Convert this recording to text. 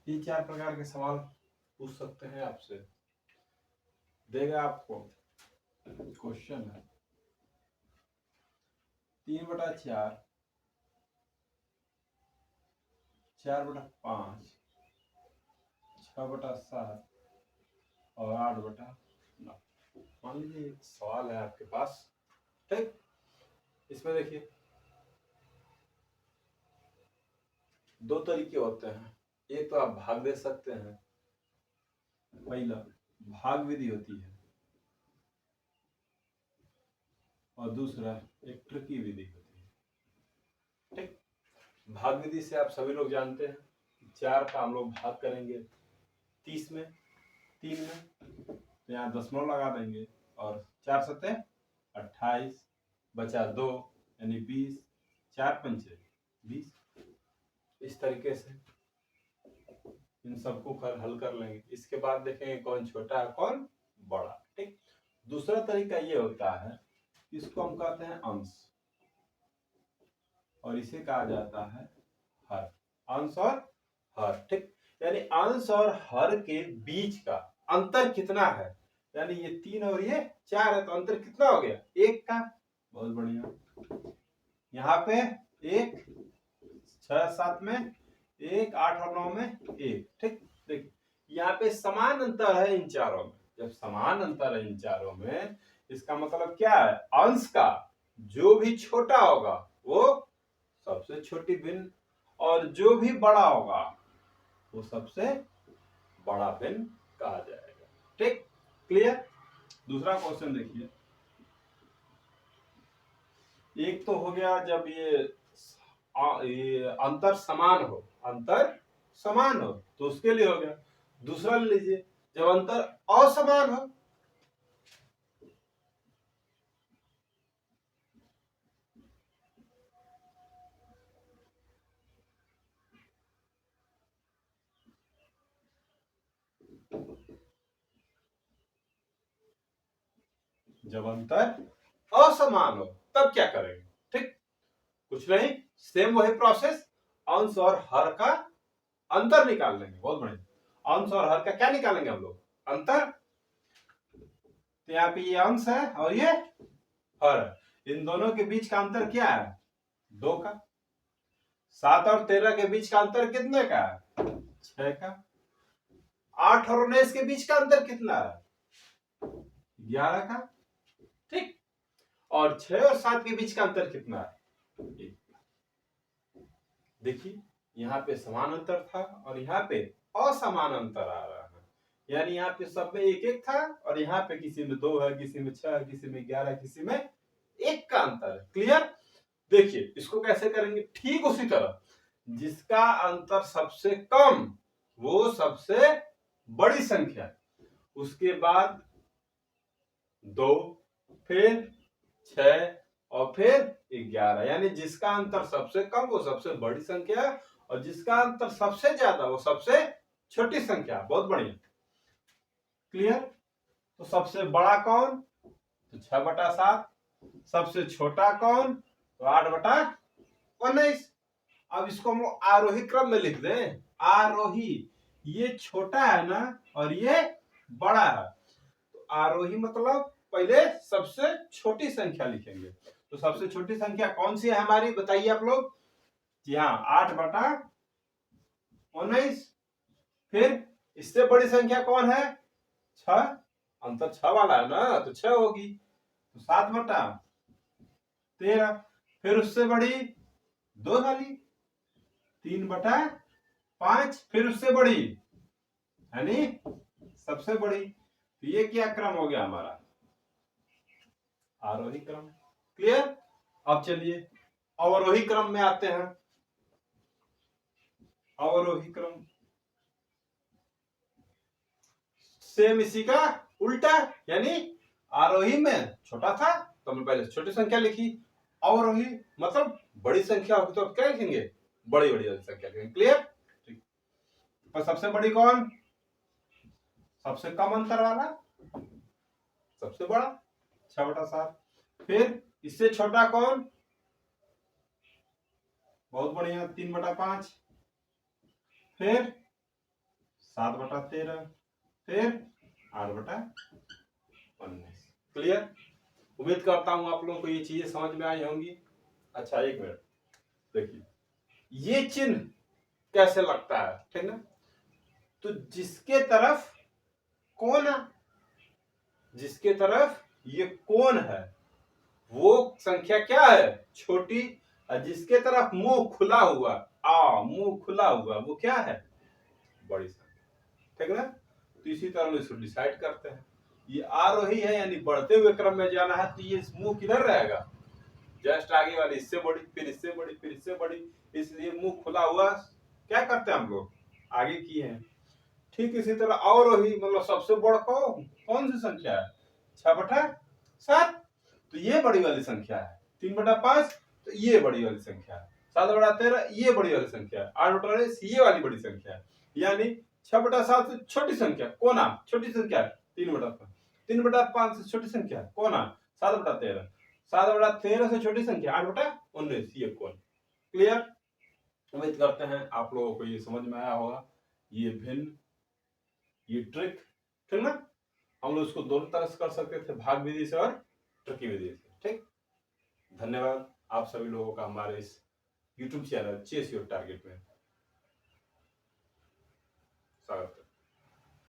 ये 4 प्रकार के सवाल पूछ सकते हैं आपसे। देगा आपको क्वेश्चन है 3/4, 4/5, 6/7 और 8/9। मान लीजिए एक सवाल है आपके पास, ठीक। इसमें देखिए 2 तरीके होते हैं। एक तो आप भाग दे सकते हैं, पहला भाग विधि होती है, और दूसरा एक ट्रिकी विधि होती है, ठीक। भाग विधि से आप सभी लोग जानते हैं 4 का हम लोग भाग करेंगे 30 में, 3 में, तो यहाँ दशमलव लगा देंगे और 4 सत्ते 28, बचा 2 यानी 20, 4 पंचे 20। इस तरीके से इन सबको हल कर लेंगे। इसके बाद देखेंगे कौन छोटा है कौन बड़ा, ठीक। दूसरा तरीका ये होता है, इसको हम कहते हैं अंश, और इसे कहा जाता है हर। अंश और हर, ठीक। यानी अंश और हर के बीच का अंतर कितना है, यानी ये 3 और ये 4 है, तो अंतर कितना हो गया 1 का। बहुत बढ़िया। यहाँ पे 1, 6, 7 में 1, 8 और 9 में 1, ठीक। देखिए यहाँ पे समान अंतर है इन चारों में। जब समान अंतर है इन चारों में, इसका मतलब क्या है, अंश का जो भी छोटा होगा वो सबसे छोटी भिन्न, और जो भी बड़ा होगा वो सबसे बड़ा भिन्न कहा जाएगा, ठीक। क्लियर। दूसरा क्वेश्चन देखिए, एक तो हो गया जब ये अंतर समान हो, अंतर समान हो तो उसके लिए हो गया। दूसरा ले लीजिए जब अंतर असमान हो, जब अंतर असमान हो तब क्या करेंगे, ठीक। कुछ नहीं, सेम वही प्रोसेस, अंश और हर का अंतर निकाल लेंगे। बहुत बढ़िया। अंश और हर का क्या निकालेंगे हम लोग, अंतर। तो यहाँ पे ये अंश है और ये हर है, इन दोनों के बीच का अंतर क्या है 2 का। 7 और 13 के बीच का अंतर कितने का है 6 का। 8 और 19 के बीच का अंतर कितना है 11 का, ठीक। और 6 और 7 के बीच का अंतर कितना है 1। देखिए यहाँ पे समान अंतर था और यहाँ पे असमान अंतर आ रहा है, यानी यहाँ पे सब में 1-1 था, और यहाँ पे किसी में 2 है, किसी में 6 है, किसी में 11, किसी में 1 का अंतर है। क्लियर। देखिए इसको कैसे करेंगे, ठीक उसी तरह जिसका अंतर सबसे कम वो सबसे बड़ी संख्या, उसके बाद 2, फिर 6 और फिर 11, यानी जिसका अंतर सबसे कम वो सबसे बड़ी संख्या, और जिसका अंतर सबसे ज्यादा वो सबसे छोटी संख्या। बहुत बढ़िया। क्लियर। तो सबसे बड़ा कौन, तो 6/7। सबसे छोटा कौन, तो 8/19। अब इसको हम आरोही क्रम में लिख दें। आरोही, ये छोटा है ना और ये बड़ा है, तो आरोही मतलब पहले सबसे छोटी संख्या लिखेंगे। तो सबसे छोटी संख्या कौन सी है हमारी, बताइए आप लोग। जी हाँ, 8/19। फिर इससे बड़ी संख्या कौन है 6, अंतर 6 वाला है ना, तो 6 होगी, तो 7/13। फिर उससे बड़ी 2 वाली 3/5। फिर उससे बड़ी यानी सबसे बड़ी, तो ये क्या क्रम हो गया हमारा आरोही क्रम। क्लियर। अब चलिए अवरोही क्रम में आते हैं। अवरोही क्रम सेम इसी का उल्टा, यानी आरोही में छोटा था तो हमने पहले छोटी संख्या लिखी, अवरोही मतलब बड़ी संख्या होगी तो अब क्या लिखेंगे बड़ी बड़ी संख्या लिखेंगे। क्लियर। ठीक। तो सबसे बड़ी कौन, सबसे कम अंतर वाला सबसे बड़ा 6/7। फिर इससे छोटा कौन, बहुत बढ़िया 3/5। फिर 7/13 फिर 8/19। क्लियर? उम्मीद करता हूं आप लोगों को ये चीजें समझ में आई होंगी। अच्छा, एक मिनट देखिए, ये चिन्ह कैसे लगता है, ठीक ना? तो जिसके तरफ कोण, जिसके तरफ ये कोण है वो संख्या क्या है, छोटी, और जिसके तरफ मुंह खुला हुआ, मुंह खुला हुआ, वो क्या है, बड़ी संख्या, ठीक ना? तो इसी तरह हम इसको डिसाइड करते हैं। ये आरोही है यानी बढ़ते हुए क्रम में जाना है, तो ये मुंह किधर रहेगा, जस्ट आगे वाली इससे बड़ी, फिर इससे बड़ी, फिर इससे बड़ी, इसलिए मुंह खुला हुआ क्या करते हैं हम लोग, आगे किए हैं। ठीक इसी तरह अवरोही मतलब सबसे बड़ा कौन सी संख्या है, 6/7, तो ये बड़ी वाली संख्या है। 3/5, तो ये बड़ी वाली संख्या है। 7/13, ये बड़ी वाली संख्या है। 8/19, ये वाली बड़ी संख्या है। यानी 6/7 से छोटी संख्या कोना, छोटी संख्या 3/5, 3/5 से छोटी संख्या कोना 7/13, 7/13 से छोटी संख्या 8/19, ये कोण। क्लियर? उम्मीद करते हैं आप लोगों को ये समझ में आया होगा। ये भिन्न, ये ट्रिक, ठीक ना? हम लोग इसको दोनों तरह से कर सकते थे, भाग विधि से और ट्रिकी विधि से। ठीक, धन्यवाद आप सभी लोगों का हमारे इस YouTube channel chase your target में स्वागत।